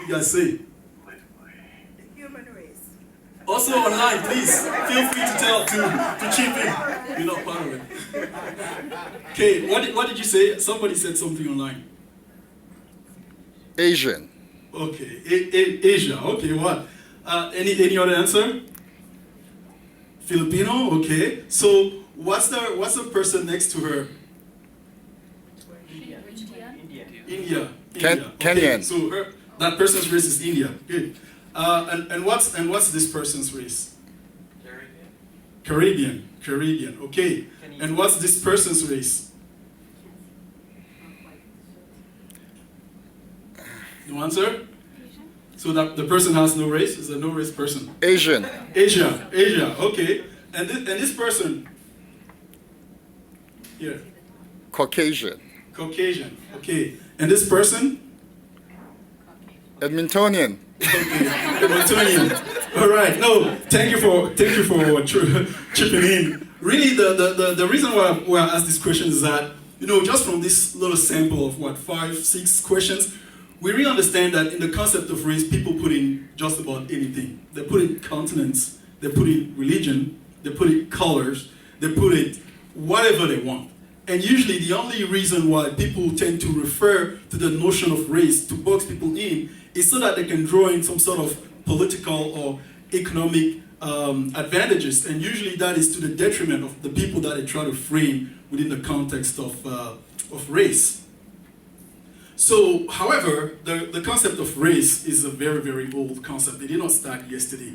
you guys say? The human race. Also online, please. Feel free to chip in. You're not part of it. Okay, what did you say? Somebody said something online. Asian. Okay, Asia. Okay, what? Any other answer? Filipino. Okay. So what's the person next to her? India. Okay. Kenyan. So that person's race is India. Good. And what's this person's race? Caribbean. Okay. And what's this person's race? No answer? So that the person has no race? Is a no race person? Asian. Asia. Okay. And this person here? Caucasian. Caucasian. Okay. And this person? Edmontonian. Okay. Edmontonian. All right. No. Thank you for chipping in. Really, the reason why I asked this question is that, just from this little sample of 5, 6 questions, we really understand that in the concept of race, people put in just about anything. They put in continents, they put in religion, they put in colors, they put in whatever they want. And usually the only reason why people tend to refer to the notion of race to box people in is so that they can draw in some sort of political or economic advantages. And usually that is to the detriment of the people that they try to frame within the context of race. So, however, the concept of race is a very, very old concept. It did not start yesterday.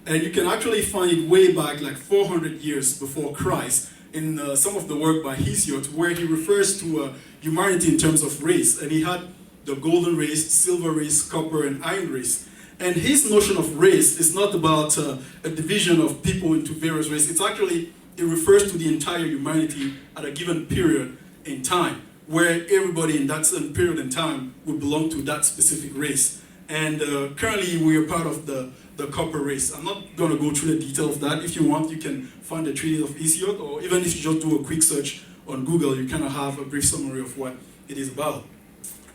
And you can actually find it way back, like 400 years before Christ, in some of the work by Hesiod, where he refers to humanity in terms of race. And he had the golden race, silver race, copper, and iron race. And his notion of race is not about a division of people into various races. It refers to the entire humanity at a given period in time, where everybody in that certain period in time would belong to that specific race. And currently we are part of the copper race. I'm not going to go through the detail of that. If you want, you can find the Treatise of Hesiod, or even if you just do a quick search on Google, you kind of have a brief summary of what it is about.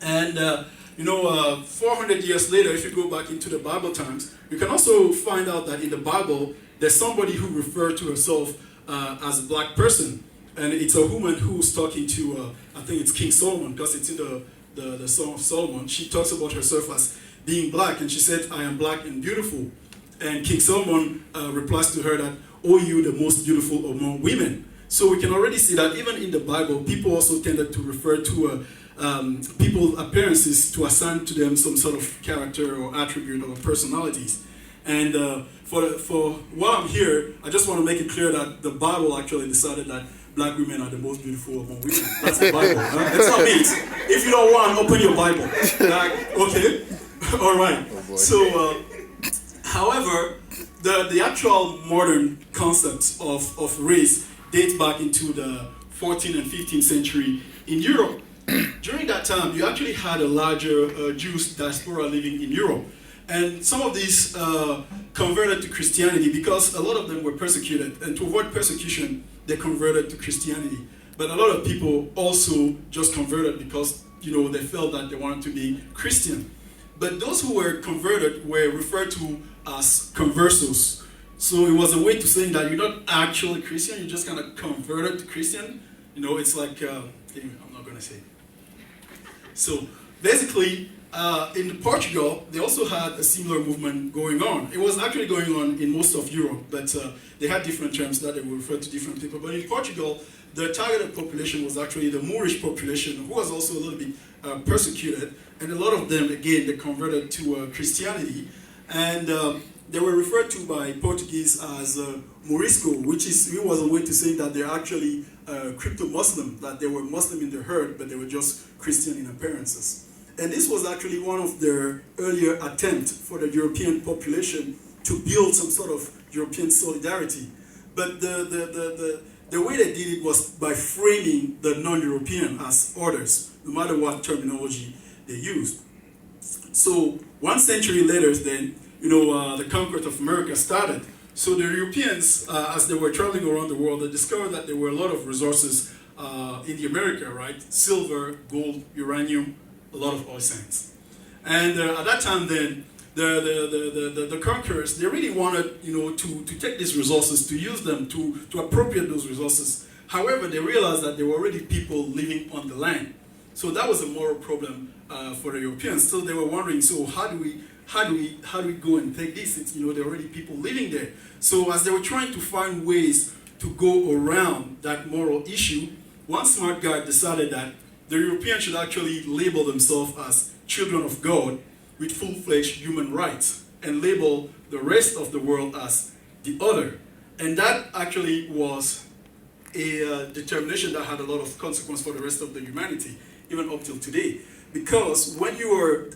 And 400 years later, if you go back into the Bible times, you can also find out that in the Bible, there's somebody who referred to herself as a black person. And it's a woman who's talking to, I think it's King Solomon, because it's in the Song of Solomon. She talks about herself as being black, and she said, "I am black and beautiful." And King Solomon replies to her that, "Oh, you the most beautiful among women." So we can already see that even in the Bible, people also tended to refer to people's appearances to assign to them some sort of character or attribute or personalities. And for while I'm here, I just want to make it clear that the Bible actually decided that black women are the most beautiful among women. That's the Bible. That's not me. If you don't want, open your Bible. Okay? All right. Oh, so, however, the actual modern concept of race dates back into the 14th and 15th century in Europe. During that time, you actually had a larger Jewish diaspora living in Europe. And some of these converted to Christianity because a lot of them were persecuted. And to avoid persecution, they converted to Christianity. But a lot of people also just converted because, they felt that they wanted to be Christian. But those who were converted were referred to as conversos. So it was a way to saying that you're not actually Christian, you just kind of converted to Christian. It's like, I'm not going to say. So basically, in Portugal, they also had a similar movement going on. It was actually going on in most of Europe, but they had different terms that they would refer to different people. But in Portugal, the targeted population was actually the Moorish population, who was also a little bit persecuted. And a lot of them, again, they converted to Christianity. And they were referred to by Portuguese as Morisco, which was a way to say that they're actually crypto-Muslim, that they were Muslim in their herd, but they were just Christian in appearances. And this was actually one of their earlier attempts for the European population to build some sort of European solidarity. But the way they did it was by framing the non-European as others, no matter what terminology they used. So 1 century later then, the conquest of America started. So the Europeans, as they were traveling around the world, they discovered that there were a lot of resources in the America, right? Silver, gold, uranium, a lot of oil sands. And at that time, then the conquerors, they really wanted, to take these resources, to use them, to appropriate those resources. However, they realized that there were already people living on the land. So that was a moral problem for the Europeans. So they were wondering, so how do we go and take this? It's, there are already people living there. So as they were trying to find ways to go around that moral issue, one smart guy decided that the Europeans should actually label themselves as children of God with full-fledged human rights and label the rest of the world as the other. And that actually was a determination that had a lot of consequence for the rest of the humanity, even up till today. Because when you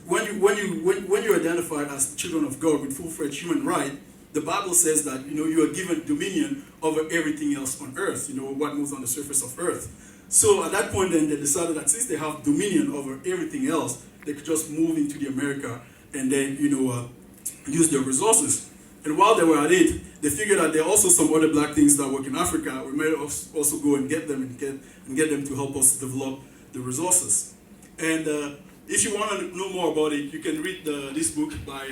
identify as children of God with full-fledged human right, the Bible says that you are given dominion over everything else on earth, what moves on the surface of earth. So at that point then they decided that since they have dominion over everything else, they could just move into the America and then use their resources. And while they were at it, they figured that there are also some other black things that work in Africa. We may also go and get them and get them to help us develop the resources. And if you want to know more about it, you can read this book by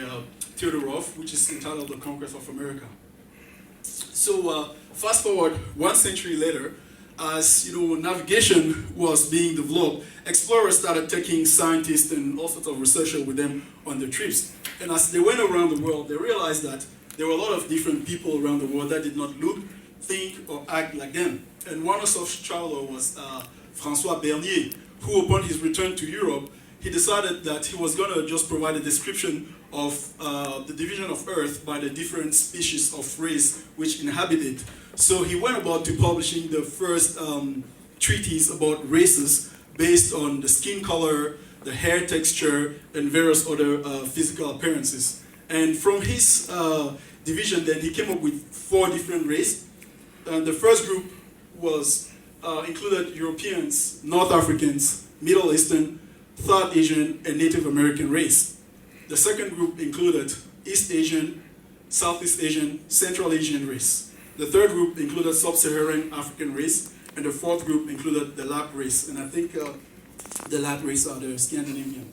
Theodore Roth, which is entitled The Conquest of America. So fast forward 1 century later, as navigation was being developed, explorers started taking scientists and all sorts of researchers with them on their trips. And as they went around the world, they realized that there were a lot of different people around the world that did not look, think, or act like them. And one of such travelers was François Bernier, who upon his return to Europe, he decided that he was going to just provide a description of the division of Earth by the different species of race which inhabit it. So he went about to publishing the first treatise about races based on the skin color, the hair texture, and various other physical appearances. And from his division then, he came up with 4 different races. And the first group was included Europeans, North Africans, Middle Eastern, South Asian, and Native American race. The second group included East Asian, Southeast Asian, Central Asian race. The third group included Sub-Saharan African race, and the fourth group included the Lap race, and I think the Lap race are the Scandinavian.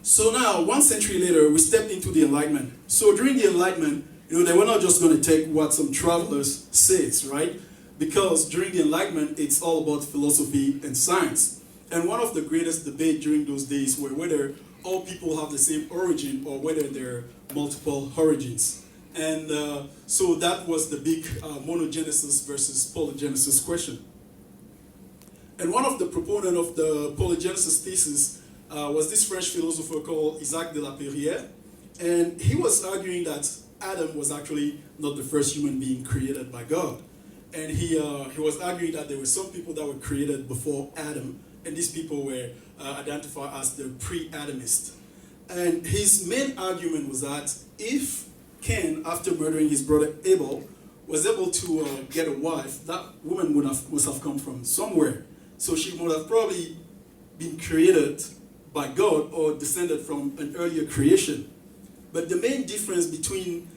So now, 1 century later, we stepped into the Enlightenment. So during the Enlightenment, they were not just going to take what some travelers says, right? Because during the Enlightenment, it's all about philosophy and science. And one of the greatest debates during those days were whether all people have the same origin or whether there are multiple origins. And so that was the big monogenesis versus polygenesis question. And one of the proponents of the polygenesis thesis was this French philosopher called Isaac de la Perrière. And he was arguing that Adam was actually not the first human being created by God. And he was arguing that there were some people that were created before Adam, and these people were identified as the pre-Adamists. And his main argument was that if Cain, after murdering his brother Abel, was able to get a wife, that woman must have come from somewhere. So she would have probably been created by God or descended from an earlier creation. But the main difference between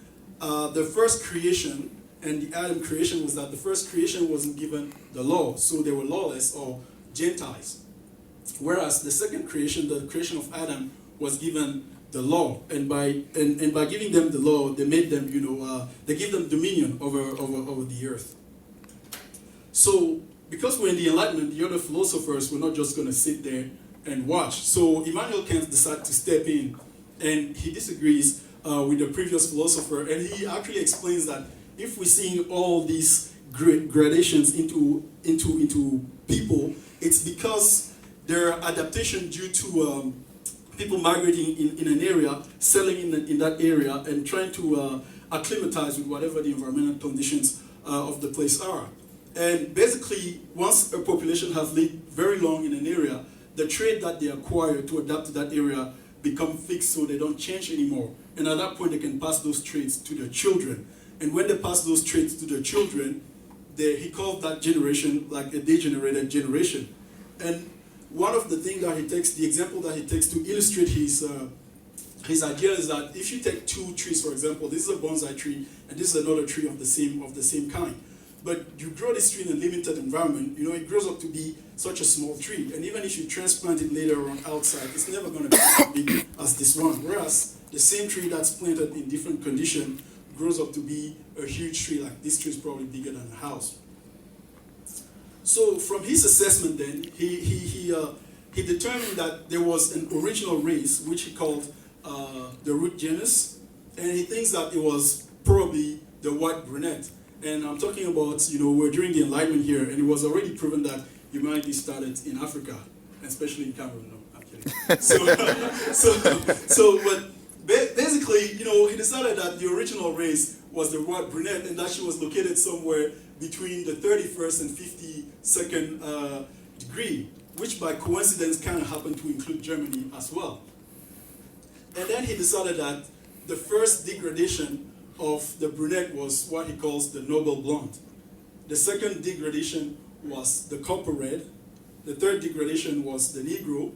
the first creation and the Adam creation was that the first creation wasn't given the law, so they were lawless or Gentiles. Whereas the second creation, the creation of Adam, was given the law, and by giving them the law, they made them, they give them dominion over the earth. So because we're in the Enlightenment, the other philosophers were not just going to sit there and watch. So Immanuel Kant decided to step in, and he disagrees with the previous philosopher, and he actually explains that if we're seeing all these gradations into people, it's because there are adaptation due to people migrating in an area, settling in that area, and trying to acclimatize with whatever the environmental conditions of the place are. And basically, once a population has lived very long in an area, the trait that they acquire to adapt to that area become fixed, so they don't change anymore. And at that point, they can pass those traits to their children. And when they pass those traits to their children, he called that generation like a degenerated generation. And one of the things that he takes, the example that he takes to illustrate his idea is that if you take 2 trees, for example, this is a bonsai tree, and this is another tree of the same kind. but you grow this tree in a limited environment, you know, it grows up to be such a small tree. And even if you transplant it later on outside, it's never going to be as big as this one. Whereas the same tree that's planted in different conditions grows up to be a huge tree. Like this tree is probably bigger than a house. So from his assessment then, he determined that there was an original race, which he called the root genus, and he thinks that it was probably the white brunette. And I'm talking about, you know, we're during the Enlightenment here, and it was already proven that humanity started in Africa, especially in Cameroon. No, I'm kidding. But basically, you know, he decided that the original race was the white brunette, and that she was located somewhere between the 31st and 52nd degree, which by coincidence kind of happened to include Germany as well. And then he decided that the first degradation of the brunette was what he calls the noble blonde. The second degradation was the copper red. The third degradation was the negro.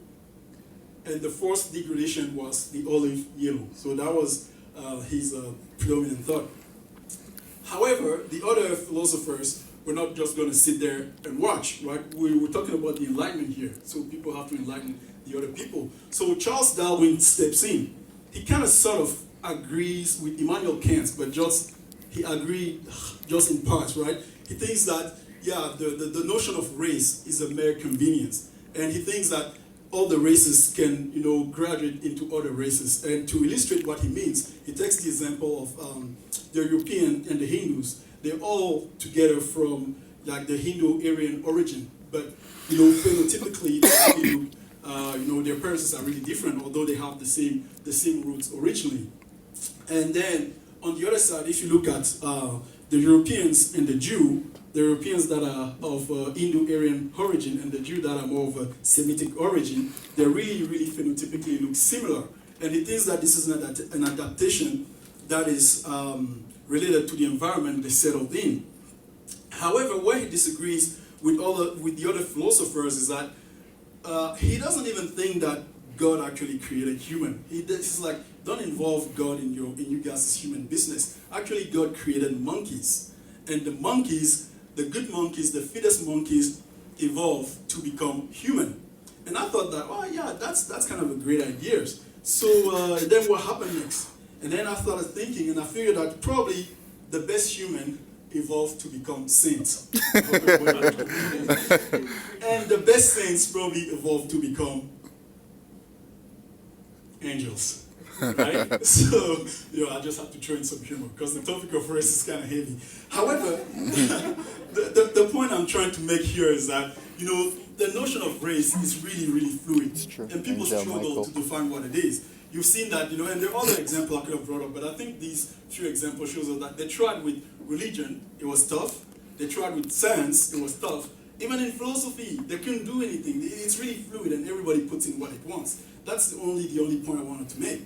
And the fourth degradation was the olive yellow. So that was his predominant thought. However, the other philosophers were not just going to sit there and watch, right? We were talking about the Enlightenment here, so people have to enlighten the other people. So Charles Darwin steps in. He kind of sort of agrees with Immanuel Kant, but he agreed just in parts, right? He thinks that, yeah, the notion of race is a mere convenience. And he thinks that all the races can, you know, graduate into other races. And to illustrate what he means, he takes the example of the European and the Hindus. They're all together from like the Hindu-Aryan origin, but you know, phenotypically, you know, their appearances are really different, although they have the same roots originally. And then on the other side, if you look at the Europeans and the Jew, the Europeans that are of Indo-Aryan origin and the Jew that are more of a Semitic origin, they really phenotypically look similar. And he thinks that this is an adaptation that is related to the environment they settled in. However, where he disagrees with the other philosophers is that he doesn't even think that God actually created human. He's like, don't involve God in you guys' human business. Actually, God created monkeys. And the monkeys, the good monkeys, the fittest monkeys, evolved to become human. And I thought that, oh yeah, that's kind of a great idea. So then what happened next? And then I started thinking, and I figured that probably the best human evolved to become saints. And the best saints probably evolved to become angels. Right? So, you know, I just have to throw in some humor because the topic of race is kind of heavy. However, the point I'm trying to make here is that, you know, the notion of race is really fluid. And people struggle to define what it is. You've seen that, you know, and there are other examples I could have brought up, but I think these few examples shows us that they tried with religion, it was tough. They tried with science, it was tough. Even in philosophy, they couldn't do anything. It's really fluid and everybody puts in what it wants. That's the only point I wanted to make.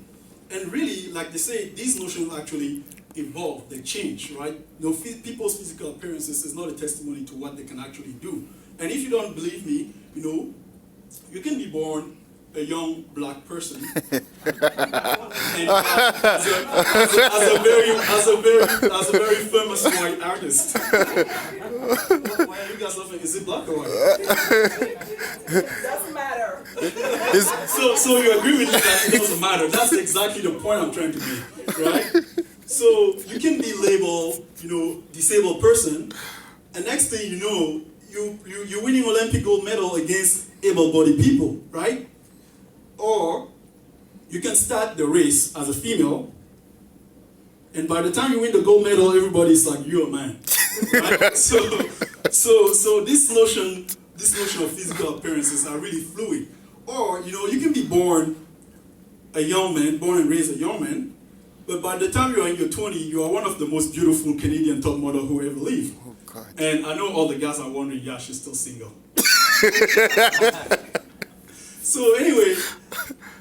And really, like they say, these notions actually evolve, they change, right? You know, people's physical appearances is not a testimony to what they can actually do. And if you don't believe me, you know, you can be born a young black person and as a very famous white artist. Why are you guys laughing? Is it black or white? Doesn't matter. So you agree with me that it doesn't matter. That's exactly the point I'm trying to make, right? So you can be labeled, you know, disabled person, and next thing you know, you're winning Olympic gold medal against able-bodied people, right? Or you can start the race as a female, and by the time you win the gold medal, everybody's like, you're a man. Right? So this notion of physical appearances are really fluid. Or, you know, you can be born a young man, born and raised a young man, but by the time you are in your 20s, you are one of the most beautiful Canadian top model who ever lived. Oh, God. And I know all the guys are wondering, yeah, she's still single. So anyway,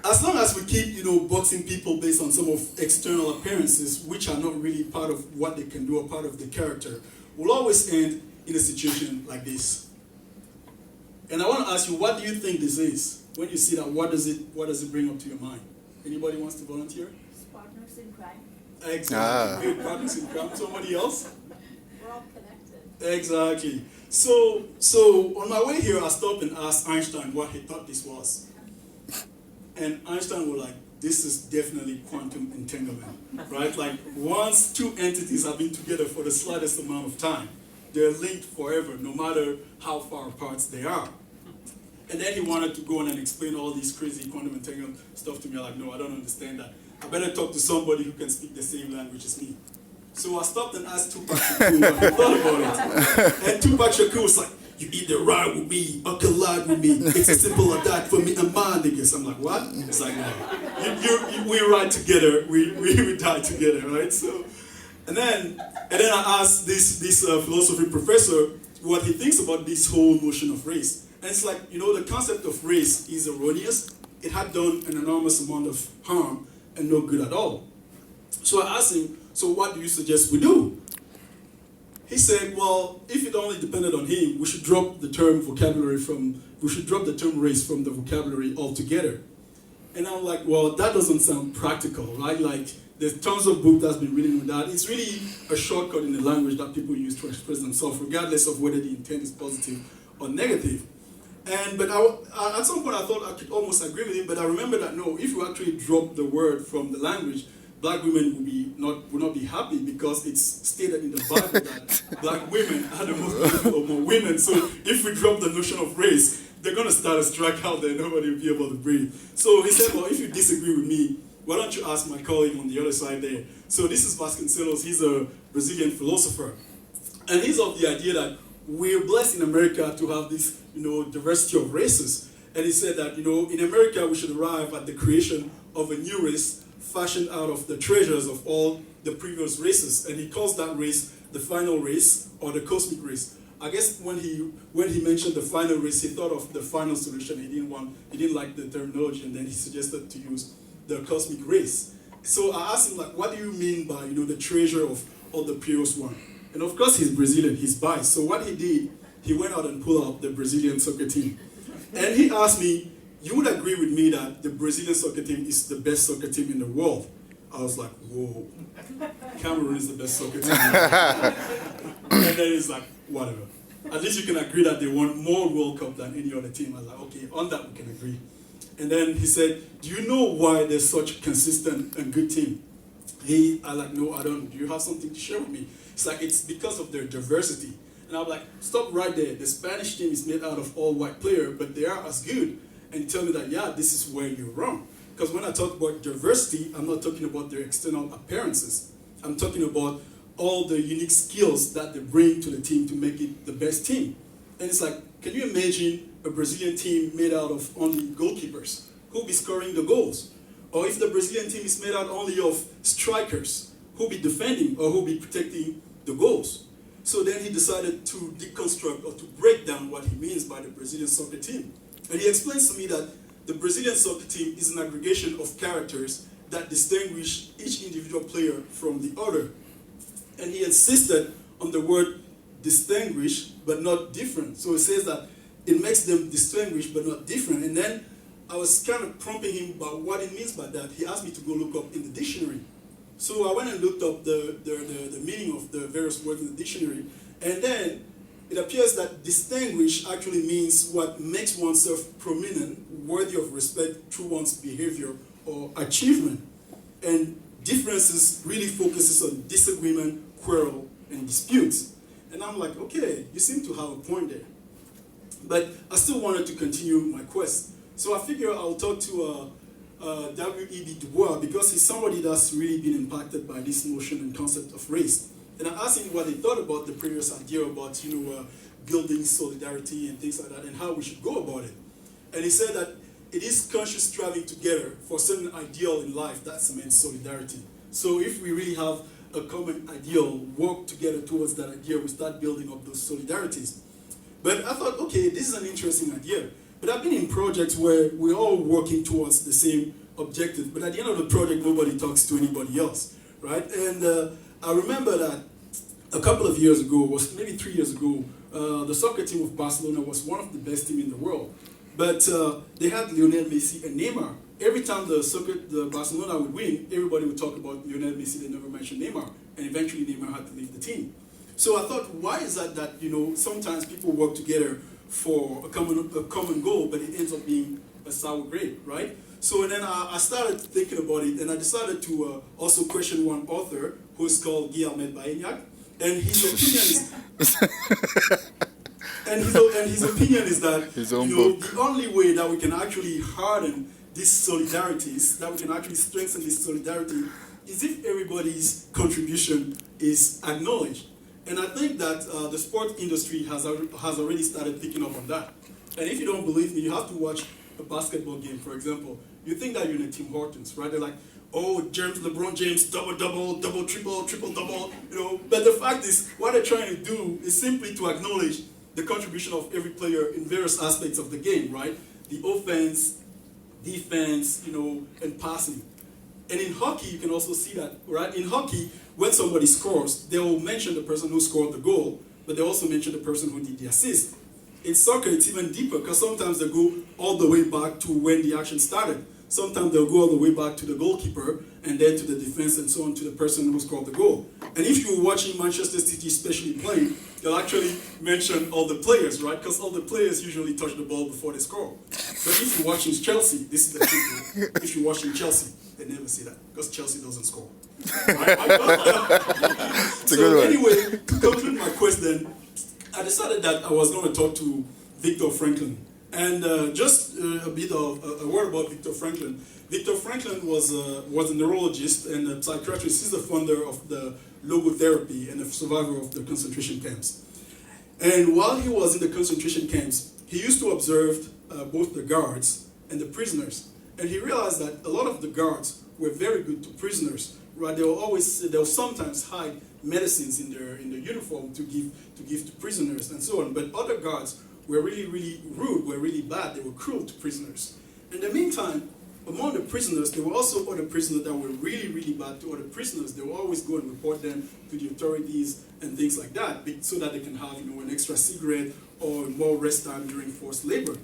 as long as we keep, you know, boxing people based on some of external appearances, which are not really part of what they can do or part of the character, we'll always end in a situation like this. And I want to ask you, what do you think this is? When you see that, what does it bring up to your mind? Anybody wants to volunteer? Partners in crime. Exactly. Good. Partners in crime. Somebody else? We're all connected. Exactly. So on my way here, I stopped and asked Einstein what he thought this was. And Einstein was like, this is definitely quantum entanglement, right? Like once two entities have been together for the slightest amount of time, they're linked forever, no matter how far apart they are. And then he wanted to go on and explain all these crazy quantum entanglement stuff to me. I'm like, no, I don't understand that. I better talk to somebody who can speak the same language as me. So I stopped and asked Tupac Shakur what he thought about it. And Tupac Shakur was like, you either ride with me or collide with me. It's as simple as that for me and my niggas. I'm like, what? It's like, no. We ride together, we die together, right? So, and then I asked this philosophy professor what he thinks about this whole notion of race. And it's like, the concept of race is erroneous. It had done an enormous amount of harm and no good at all. So I asked him, so what do you suggest we do? He said, well, if it only depended on him, we should drop the term race from the vocabulary altogether. And I'm like, well, that doesn't sound practical, right? Like, there's tons of books that's been written with that. It's really a shortcut in the language that people use to express themselves, regardless of whether the intent is positive or negative. But at some point I thought I could almost agree with him, but I remember that no, if you actually drop the word from the language, black women would not be happy because it's stated in the Bible that black women are the most beautiful among women. So if we drop the notion of race, they're going to start a strike out there, nobody will be able to breathe. So he said, well, if you disagree with me, why don't you ask my colleague on the other side there? So this is Vasconcelos, he's a Brazilian philosopher. And he's of the idea that we're blessed in America to have this, diversity of races. And he said that, in America we should arrive at the creation of a new race fashioned out of the treasures of all the previous races. And he calls that race the final race or the cosmic race. I guess when he mentioned the final race, he thought of the final solution. He didn't like the terminology, and then he suggested to use the cosmic race. So I asked him, like, what do you mean by, the treasure of all the previous one? And of course he's Brazilian, he's biased. So what he did, he went out and pulled out the Brazilian soccer team. And he asked me, you would agree with me that the Brazilian soccer team is the best soccer team in the world? I was like, whoa, Cameroon is the best soccer team in the world. And then he's like, whatever. At least you can agree that they won more World Cup than any other team. I was like, okay, on that we can agree. And then he said, do you know why they're such a consistent and good team? I like, no, I don't. Do you have something to share with me? It's like, it's because of their diversity. And I'm like, stop right there. The Spanish team is made out of all white players, but they are as good. And you tell me that, yeah, this is where you're wrong. Because when I talk about diversity, I'm not talking about their external appearances. I'm talking about all the unique skills that they bring to the team to make it the best team. And it's like, can you imagine a Brazilian team made out of only goalkeepers? Who'll be scoring the goals? Or if the Brazilian team is made out only of strikers, who'll be defending or who'll be protecting the goals? So then he decided to deconstruct or to break down what he means by the Brazilian soccer team. And he explains to me that the Brazilian soccer team is an aggregation of characters that distinguish each individual player from the other. And he insisted on the word distinguish but not different. So he says that it makes them distinguished but not different. And then I was kind of prompting him about what it means by that. He asked me to go look up in the dictionary. So I went and looked up the meaning of the various words in the dictionary. And then it appears that distinguish actually means what makes oneself prominent, worthy of respect through one's behavior or achievement. And differences really focuses on disagreement, quarrel, and disputes. And I'm like, okay, you seem to have a point there. But I still wanted to continue my quest. So I figure I'll talk to W.E.B. Du Bois because he's somebody that's really been impacted by this notion and concept of race. And I asked him what he thought about the previous idea about, building solidarity and things like that and how we should go about it. And he said that it is conscious striving together for a certain ideal in life that cements solidarity. So if we really have a common ideal, work together towards that idea, we start building up those solidarities. But I thought, okay, this is an interesting idea. But I've been in projects where we're all working towards the same objective, but at the end of the project, nobody talks to anybody else, right? And I remember that a couple of years ago, was maybe 3 years ago, the soccer team of Barcelona was one of the best teams in the world. But they had Lionel Messi and Neymar. Every time the Barcelona would win, everybody would talk about Lionel Messi, they never mentioned Neymar. And eventually Neymar had to leave the team. So I thought, why is that sometimes people work together for a common goal, but it ends up being a sour grape, right? So and then I started thinking about it, and I decided to also question one author who is called Guy Ahmed Baignac, and his opinion is and his opinion is that the only way that we can actually harden these solidarities, that we can actually strengthen this solidarity, is if everybody's contribution is acknowledged. And I think that the sport industry has already started picking up on that. And if you don't believe me, you have to watch a basketball game, for example. You think that you're in a Tim Hortons, right? They're like, oh, LeBron James, double-double, double-triple, triple-double, But the fact is, what they're trying to do is simply to acknowledge the contribution of every player in various aspects of the game, right? The offense, defense, and passing. And in hockey, you can also see that, right? In hockey, when somebody scores, they will mention the person who scored the goal, but they also mention the person who did the assist. In soccer, it's even deeper, because sometimes they go all the way back to when the action started. Sometimes they'll go all the way back to the goalkeeper, and then to the defense, and so on, to the person who scored the goal. And if you're watching Manchester City especially playing, they'll actually mention all the players, right? Because all the players usually touch the ball before they score. But if you're watching Chelsea, this is the trick. If you're watching Chelsea, they never say that, because Chelsea doesn't score. Right? So anyway, to conclude my quest then, I decided that I was going to talk to Viktor Franklin. And just a bit of a word about Viktor Franklin. Viktor Franklin was a neurologist and a psychiatrist. He's the founder of the logotherapy and a survivor of the concentration camps. And while he was in the concentration camps, he used to observe both the guards and the prisoners. And he realized that a lot of the guards were very good to prisoners. Right? They'll sometimes hide medicines in their uniform to give to prisoners and so on. But other guards were really, really rude, were really bad. They were cruel to prisoners. In the meantime, among the prisoners, there were also other prisoners that were really, really bad to other prisoners. They would always go and report them to the authorities and things like that, so that they can have an extra cigarette or more rest time during forced labor.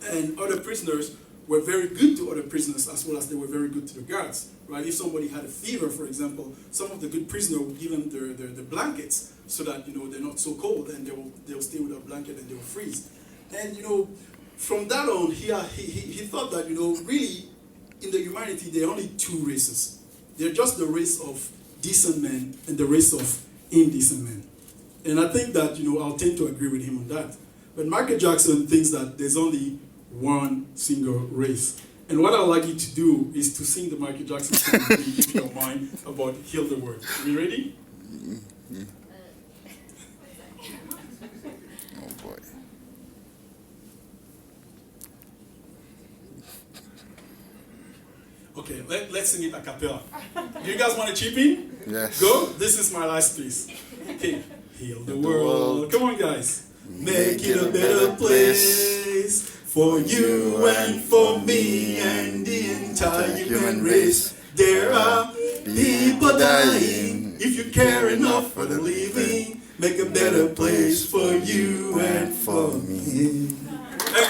And other prisoners were very good to other prisoners, as well as they were very good to the guards. Right? If somebody had a fever, for example, some of the good prisoners would give them their blankets so that they're not so cold, and they'll stay with a blanket and they'll freeze. And from that on, he thought that really in the humanity there are only two races. They're just the race of decent men and the race of indecent men. And I think that I'll tend to agree with him on that. But Michael Jackson thinks that there's only one single race. And what I'd like you to do is to sing the Michael Jackson song, if you don't mind, about Heal the World. Are you ready? Oh boy. Okay, let's sing it a cappella. Do you guys want to chip in? Yes. Go. This is my last piece. Okay. Heal the world. Come on, guys. Make it a better place for you and for me and the entire human race. There are people dying. If you care enough for the living, make a better place for you and for me.